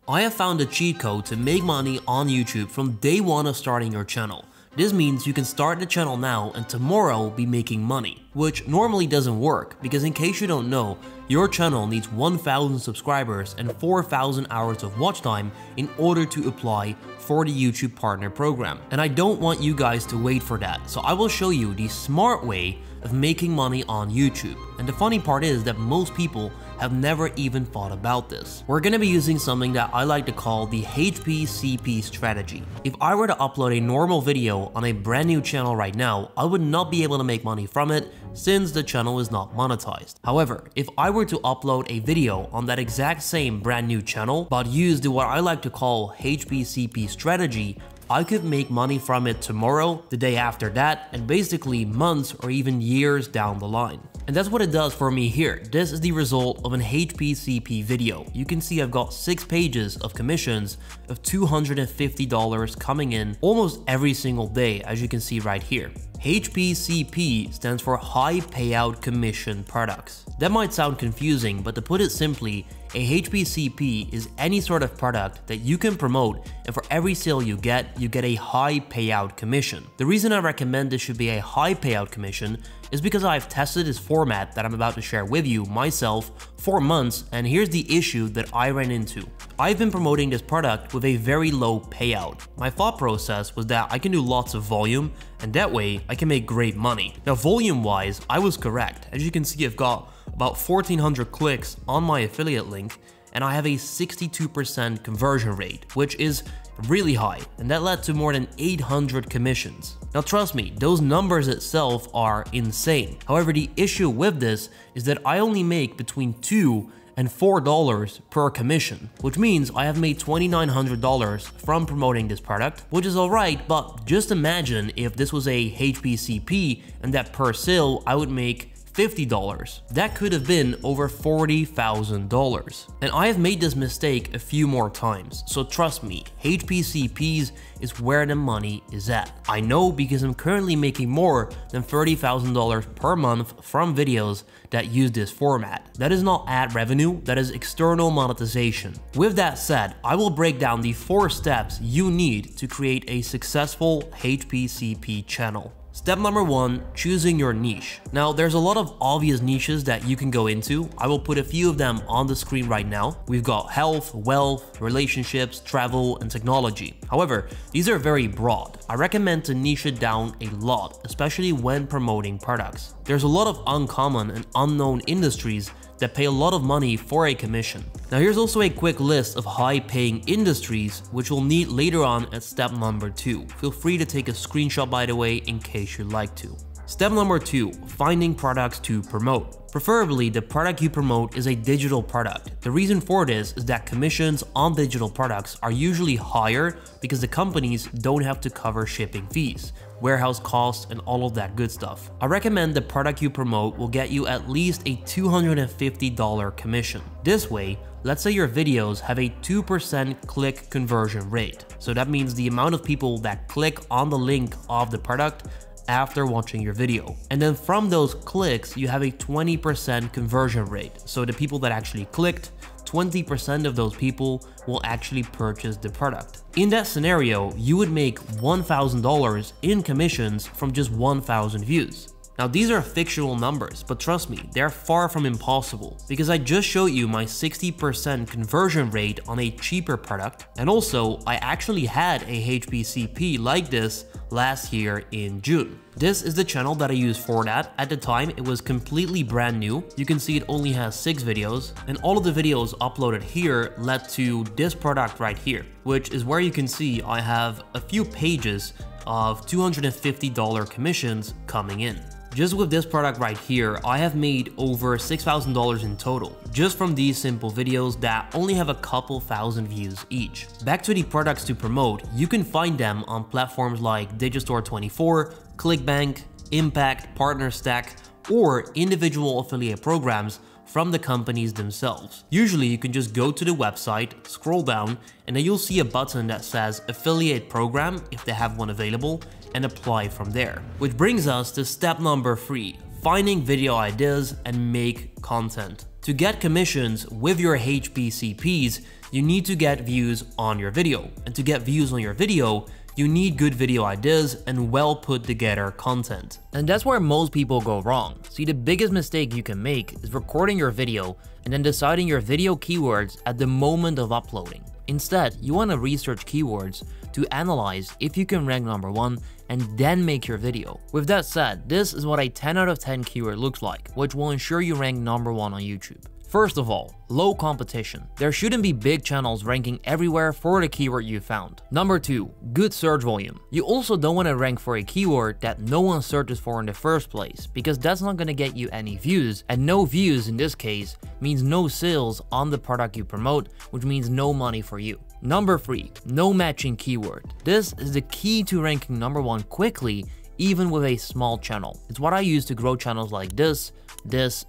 I have found a cheat code to make money on YouTube from day one of starting your channel. This means you can start the channel now and tomorrow be making money, which normally doesn't work because in case you don't know, your channel needs 1,000 subscribers and 4,000 hours of watch time in order to apply for the YouTube Partner Program. And I don't want you guys to wait for that, so I will show you the smart way of making money on YouTube. And the funny part is that most people have never even thought about this. We're gonna be using something that I like to call the HPCP strategy. If I were to upload a normal video on a brand new channel right now, I would not be able to make money from it since the channel is not monetized. However, if I were to upload a video on that exact same brand new channel, but use the what I like to call HPCP strategy, I could make money from it tomorrow, the day after that, and basically months or even years down the line. And that's what it does for me here. This is the result of an HPCP video. You can see I've got 6 pages of commissions of $250 coming in almost every single day, as you can see right here. HPCP stands for High Payout Commission Products. That might sound confusing, but to put it simply, a HPCP is any sort of product that you can promote, and for every sale you get a high payout commission. The reason I recommend this should be a high payout commission is because I've tested this format that I'm about to share with you myself for months, and here's the issue that I ran into. I've been promoting this product with a very low payout. My thought process was that I can do lots of volume, and that way I can make great money. Now volume wise, I was correct. As you can see, I've got about 1,400 clicks on my affiliate link, and I have a 62% conversion rate, which is really high, and that led to more than 800 commissions. Now trust me, those numbers itself are insane. However, the issue with this is that I only make between $2 and $4 per commission, which means I have made $2,900 from promoting this product, which is alright, but just imagine if this was a HPCP and that per sale I would make $50. That could have been over $40,000. And I have made this mistake a few more times, so trust me, HPCPs is where the money is at. I know because I'm currently making more than $30,000 per month from videos that use this format. That is not ad revenue, that is external monetization. With that said, I will break down the 4 steps you need to create a successful HPCP channel. Step number 1, choosing your niche. Now, there's a lot of obvious niches that you can go into. I will put a few of them on the screen right now. We've got health, wealth, relationships, travel, and technology. However, these are very broad. I recommend to niche it down a lot, especially when promoting products. There's a lot of uncommon and unknown industries that pay a lot of money for a commission. Now here's also a quick list of high-paying industries which we'll need later on at step number 2. Feel free to take a screenshot by the way in case you'd like to. Step number 2, finding products to promote. Preferably, the product you promote is a digital product. The reason for this is that commissions on digital products are usually higher because the companies don't have to cover shipping fees, warehouse costs, and all of that good stuff. I recommend the product you promote will get you at least a $250 commission. This way, let's say your videos have a 2% click conversion rate. So that means the amount of people that click on the link of the product after watching your video. And then from those clicks, you have a 20% conversion rate. So the people that actually clicked, 20% of those people will actually purchase the product. In that scenario, you would make $1,000 in commissions from just 1,000 views. Now these are fictional numbers, but trust me, they're far from impossible because I just showed you my 60% conversion rate on a cheaper product, and also I actually had a HPCP like this last year in June. This is the channel that I used for that. At the time, it was completely brand new. You can see it only has 6 videos, and all of the videos uploaded here led to this product right here, which is where you can see I have a few pages of $250 commissions coming in. Just with this product right here, I have made over $6,000 in total, just from these simple videos that only have a couple thousand views each. Back to the products to promote, you can find them on platforms like Digistore24, ClickBank, Impact, PartnerStack, or individual affiliate programs from the companies themselves. Usually you can just go to the website, scroll down, and then you'll see a button that says affiliate program if they have one available, and apply from there. Which brings us to step number 3, finding video ideas and make content. To get commissions with your HPCPs, You need to get views on your video, and to get views on your video, you need good video ideas and well put together content. And that's where most people go wrong. See, the biggest mistake you can make is recording your video and then deciding your video keywords at the moment of uploading. Instead, you want to research keywords to analyze if you can rank number 1 and then make your video. With that said, this is what a 10 out of 10 keyword looks like, which will ensure you rank number 1 on YouTube. First of all, low competition. There shouldn't be big channels ranking everywhere for the keyword you found. Number 2, good search volume. You also don't want to rank for a keyword that no one searches for in the first place, because that's not going to get you any views, and no views in this case means no sales on the product you promote, which means no money for you. Number 3, no matching keyword. This is the key to ranking number 1 quickly, even with a small channel. It's what I use to grow channels like this,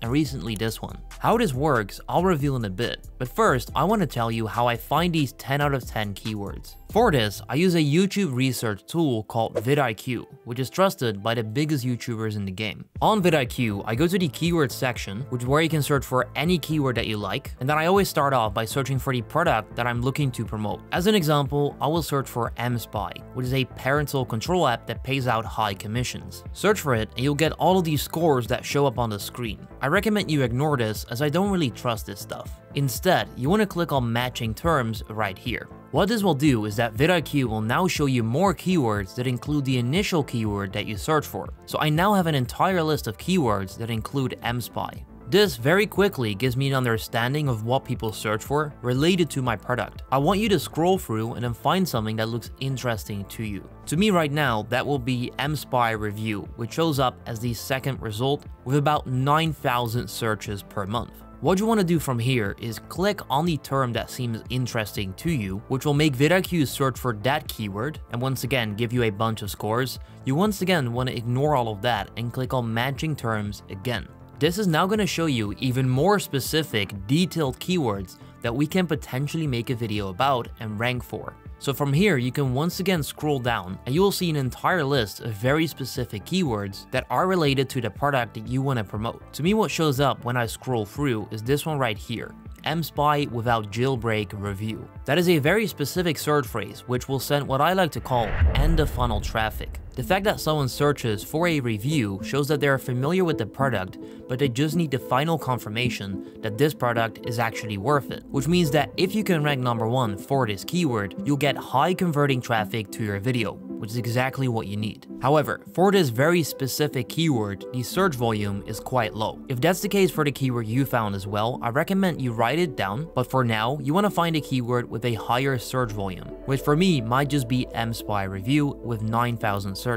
and recently this one. How this works, I'll reveal in a bit, but first I want to tell you how I find these 10 out of 10 keywords. For this, I use a YouTube research tool called vidIQ, which is trusted by the biggest YouTubers in the game. On vidIQ, I go to the keyword section, which is where you can search for any keyword that you like, and then I always start off by searching for the product that I'm looking to promote. As an example, I will search for mSpy, which is a parental control app that pays out high commissions. Search for it and you'll get all of these scores that show up on the screen. I recommend you ignore this as I don't really trust this stuff. Instead, you want to click on matching terms right here. What this will do is that vidIQ will now show you more keywords that include the initial keyword that you search for. So I now have an entire list of keywords that include mSpy. This very quickly gives me an understanding of what people search for related to my product. I want you to scroll through and then find something that looks interesting to you. To me right now, that will be mSpy review, which shows up as the second result with about 9,000 searches per month. What you want to do from here is click on the term that seems interesting to you, which will make vidIQ search for that keyword and once again give you a bunch of scores. You once again want to ignore all of that and click on matching terms again. This is now going to show you even more specific, detailed keywords that we can potentially make a video about and rank for. So from here, you can once again scroll down and you will see an entire list of very specific keywords that are related to the product that you want to promote. To me, what shows up when I scroll through is this one right here. mSpy without jailbreak review. That is a very specific search phrase which will send what I like to call end of funnel traffic. The fact that someone searches for a review shows that they are familiar with the product, but they just need the final confirmation that this product is actually worth it, which means that if you can rank number 1 for this keyword, you'll get high converting traffic to your video, which is exactly what you need. However, for this very specific keyword, the search volume is quite low. If that's the case for the keyword you found as well, I recommend you write it down, but for now, you want to find a keyword with a higher search volume, which for me might just be mSpy review with 9,000 searches.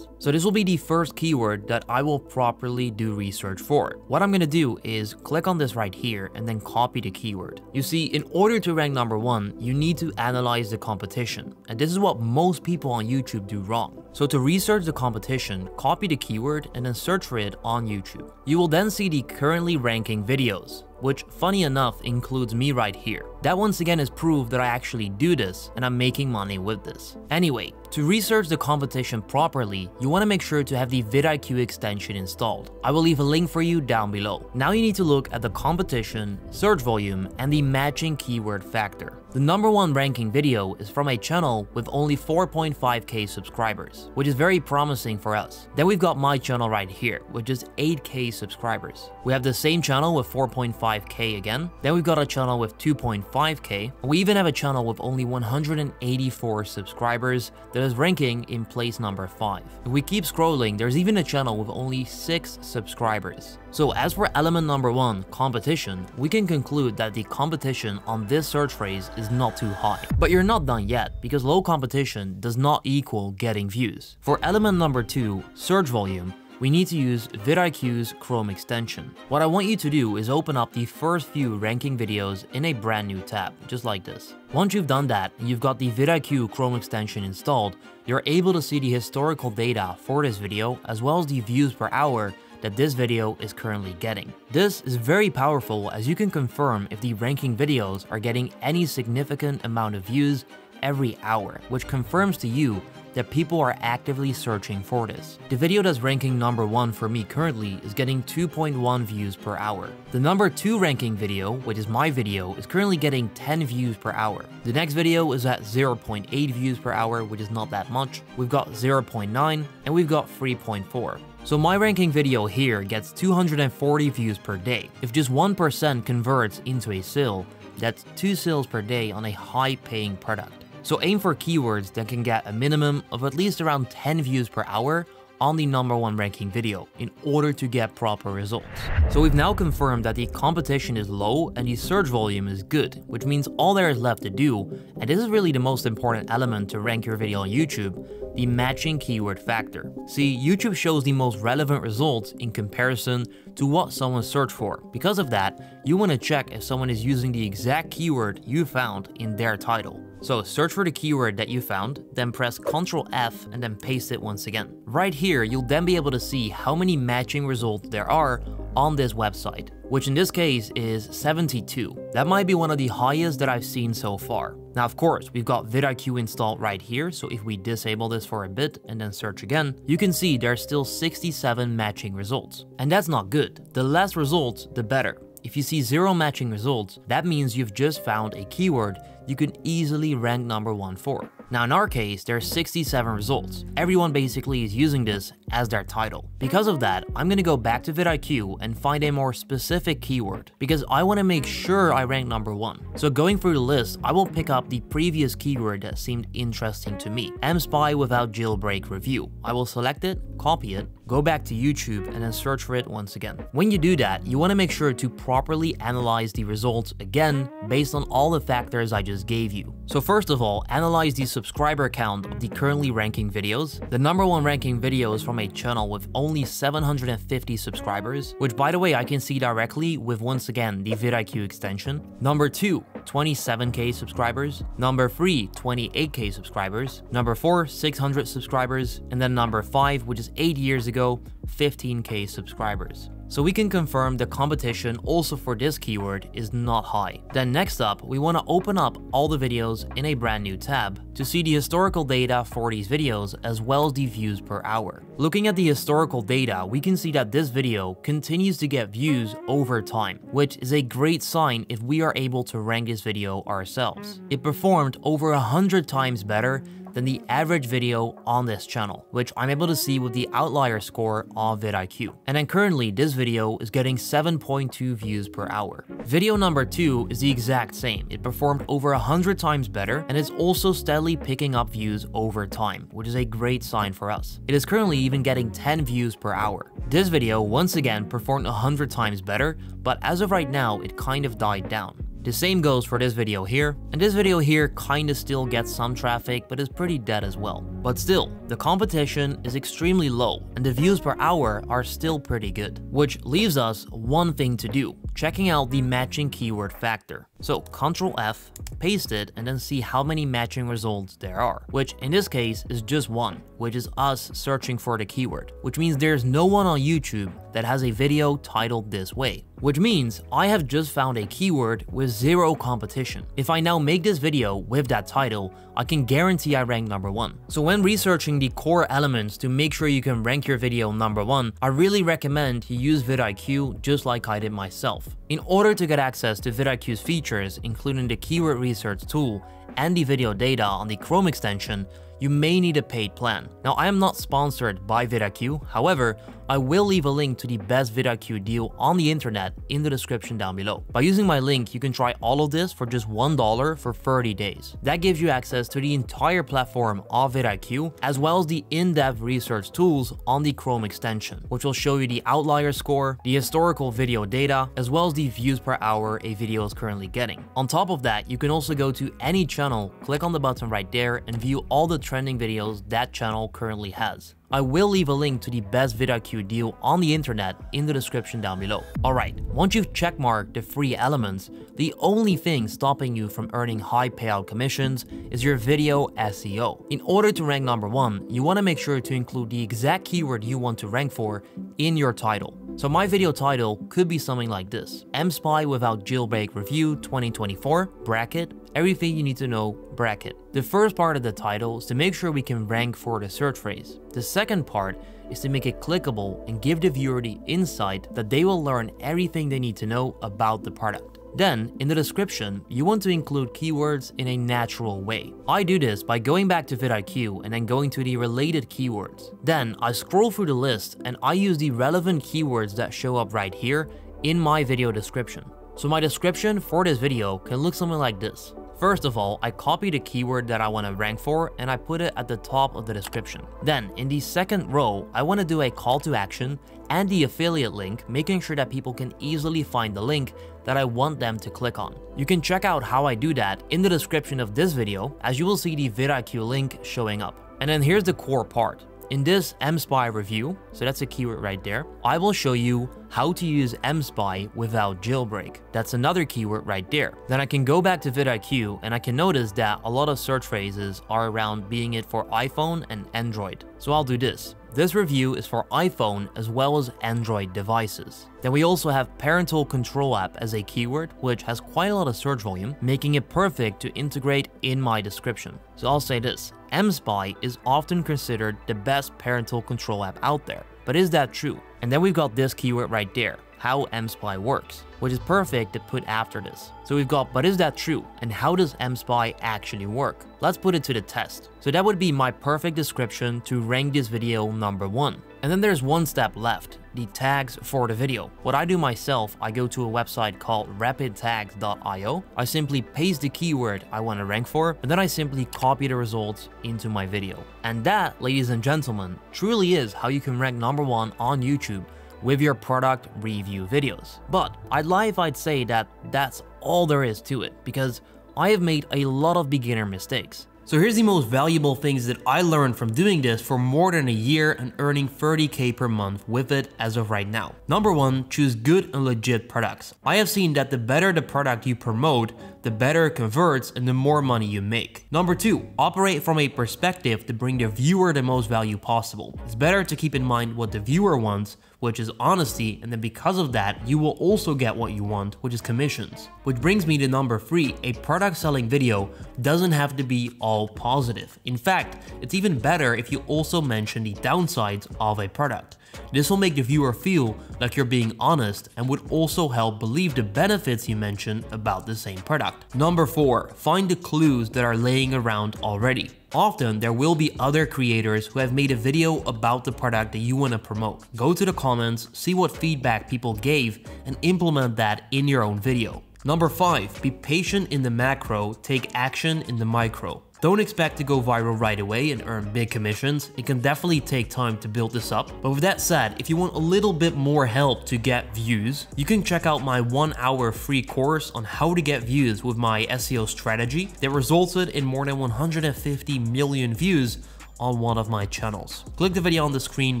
So this will be the first keyword that I will properly do research for. What I'm going to do is click on this right here and then copy the keyword. You see, in order to rank number 1, you need to analyze the competition, and this is what most people on YouTube do wrong. So to research the competition, copy the keyword and then search for it on YouTube. You will then see the currently ranking videos, which funny enough includes me right here. That once again is proof that I actually do this and I'm making money with this. Anyway, to research the competition properly, you want to make sure to have the vidIQ extension installed. I will leave a link for you down below. Now you need to look at the competition, search volume, and the matching keyword factor. The number 1 ranking video is from a channel with only 4.5k subscribers, which is very promising for us. Then we've got my channel right here, with just 8k subscribers. We have the same channel with 4.5k again. Then we've got a channel with 2.5k. We even have a channel with only 184 subscribers that is ranking in place number 5. If we keep scrolling, there's even a channel with only 6 subscribers. So as for element number 1, competition, we can conclude that the competition on this search phrase is not too high. But you're not done yet, because low competition does not equal getting views. For element number 2, search volume, we need to use vidIQ's Chrome extension. What I want you to do is open up the first few ranking videos in a brand new tab, just like this. Once you've done that and you've got the vidIQ Chrome extension installed, you're able to see the historical data for this video as well as the views per hour that this video is currently getting. This is very powerful as you can confirm if the ranking videos are getting any significant amount of views every hour, which confirms to you that people are actively searching for this. The video that's ranking number 1 for me currently is getting 2.1 views per hour. The number 2 ranking video, which is my video, is currently getting 10 views per hour. The next video is at 0.8 views per hour, which is not that much. We've got 0.9 and we've got 3.4. So my ranking video here gets 240 views per day. If just 1% converts into a sale, that's 2 sales per day on a high-paying product. So aim for keywords that can get a minimum of at least around 10 views per hour on the number 1 ranking video in order to get proper results. So we've now confirmed that the competition is low and the search volume is good, which means all there is left to do, and this is really the most important element to rank your video on YouTube, the matching keyword factor. See, YouTube shows the most relevant results in comparison to what someone searched for. Because of that, you want to check if someone is using the exact keyword you found in their title. So search for the keyword that you found, then press Ctrl F and then paste it once again. Right here, you'll then be able to see how many matching results there are on this website, which in this case is 72. That might be one of the highest that I've seen so far. Now, of course, we've got vidIQ installed right here, so if we disable this for a bit and then search again, you can see there's still 67 matching results. And that's not good. The less results, the better. If you see 0 matching results, that means you've just found a keyword you can easily rank number 1 for. Now in our case, there's 67 results. Everyone basically is using this as their title. Because of that, I'm gonna go back to vidIQ and find a more specific keyword because I wanna make sure I rank number 1. So going through the list, I will pick up the previous keyword that seemed interesting to me, mSpy without jailbreak review. I will select it, copy it, go back to YouTube and then search for it once again. When you do that, you wanna make sure to properly analyze the results again based on all the factors I just gave you. So first of all, analyze the subscriber count of the currently ranking videos. The number 1 ranking video is from a channel with only 750 subscribers, which by the way I can see directly with once again the vidIQ extension. Number 2, 27k subscribers. Number 3, 28k subscribers. Number 4, 600 subscribers. And then number 5, which is 8 years ago, 15k subscribers. So we can confirm the competition also for this keyword is not high. Then next up, we want to open up all the videos in a brand new tab to see the historical data for these videos as well as the views per hour. Looking at the historical data, we can see that this video continues to get views over time, which is a great sign if we are able to rank this video ourselves. It performed over 100 times better than the average video on this channel, which I'm able to see with the outlier score of vidIQ. And then currently this video is getting 7.2 views per hour. Video number 2 is the exact same. It performed over 100 times better and is also steadily picking up views over time, which is a great sign for us. It is currently even getting 10 views per hour. This video once again performed 100 times better, but as of right now, it kind of died down. The same goes for this video here, and this video here kinda still gets some traffic but is pretty dead as well. But still, the competition is extremely low and the views per hour are still pretty good, which leaves us one thing to do, checking out the matching keyword factor. So Ctrl F, paste it, and then see how many matching results there are, which in this case is just 1, which is us searching for the keyword, which means there's no one on YouTube that has a video titled this way, which means I have just found a keyword with 0 competition. If I now make this video with that title, I can guarantee I rank number 1. So when researching the core elements to make sure you can rank your video number 1, I really recommend you use vidIQ just like I did myself. In order to get access to vidIQ's features, including the keyword research tool and the video data on the Chrome extension, you may need a paid plan. Now, I am not sponsored by vidIQ, however, I will leave a link to the best vidIQ deal on the internet in the description down below. By using my link, you can try all of this for just $1 for 30 days. That gives you access to the entire platform of vidIQ, as well as the in-depth research tools on the Chrome extension, which will show you the outlier score, the historical video data, as well as the views per hour a video is currently getting. On top of that, you can also go to any channel, click on the button right there, and view all the trending videos that channel currently has. I will leave a link to the best vidIQ deal on the internet in the description down below. Alright, once you've checkmarked the free elements, the only thing stopping you from earning high payout commissions is your video SEO. In order to rank number 1, you want to make sure to include the exact keyword you want to rank for in your title. So my video title could be something like this: mSpy without jailbreak review 2024, bracket, everything you need to know, bracket. The first part of the title is to make sure we can rank for the search phrase. The second part is to make it clickable and give the viewer the insight that they will learn everything they need to know about the product. Then, in the description, you want to include keywords in a natural way. I do this by going back to vidIQ and then going to the related keywords. Then, I scroll through the list and I use the relevant keywords that show up right here in my video description. So my description for this video can look something like this. First of all, I copy the keyword that I want to rank for and I put it at the top of the description. Then, in the second row, I want to do a call to action and the affiliate link, making sure that people can easily find the link that I want them to click on. You can check out how I do that in the description of this video, as you will see the vidIQ link showing up. And then here's the core part. In this mSpy review, so that's a keyword right there, I will show you how to use mSpy without jailbreak. That's another keyword right there. Then I can go back to vidIQ and I can notice that a lot of search phrases are around being it for iPhone and Android. So I'll do this. This review is for iPhone as well as Android devices. Then we also have parental control app as a keyword, which has quite a lot of search volume, making it perfect to integrate in my description. So I'll say this: mSpy is often considered the best parental control app out there. But is that true? And then we've got this keyword right there, how mSpy works, which is perfect to put after this. So we've got, but is that true? And how does mSpy actually work? Let's put it to the test. So that would be my perfect description to rank this video number 1. And then there's one step left, the tags for the video. What I do myself, I go to a website called rapidtags.io. I simply paste the keyword I want to rank for, and then I simply copy the results into my video. And that, ladies and gentlemen, truly is how you can rank number 1 on YouTube with your product review videos. But I'd lie if I'd say that that's all there is to it, because I have made a lot of beginner mistakes. So here's the most valuable things that I learned from doing this for more than a year and earning 30K per month with it as of right now. Number 1, choose good and legit products. I have seen that the better the product you promote, the better it converts and the more money you make. Number 2, operate from a perspective to bring the viewer the most value possible. It's better to keep in mind what the viewer wants, which is honesty, and then because of that, you will also get what you want, which is commissions. Which brings me to number 3, a product selling video doesn't have to be all positive. In fact, it's even better if you also mention the downsides of a product. This will make the viewer feel like you're being honest and would also help believe the benefits you mention about the same product. Number 4, find the clues that are laying around already. Often, there will be other creators who have made a video about the product that you want to promote. Go to the comments, see what feedback people gave, and implement that in your own video. Number 5, be patient in the macro, take action in the micro. Don't expect to go viral right away and earn big commissions. It can definitely take time to build this up. But with that said, if you want a little bit more help to get views, you can check out my 1-hour free course on how to get views with my SEO strategy that resulted in more than 150 million views on one of my channels. Click the video on the screen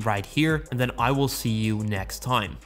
right here, and then I will see you next time.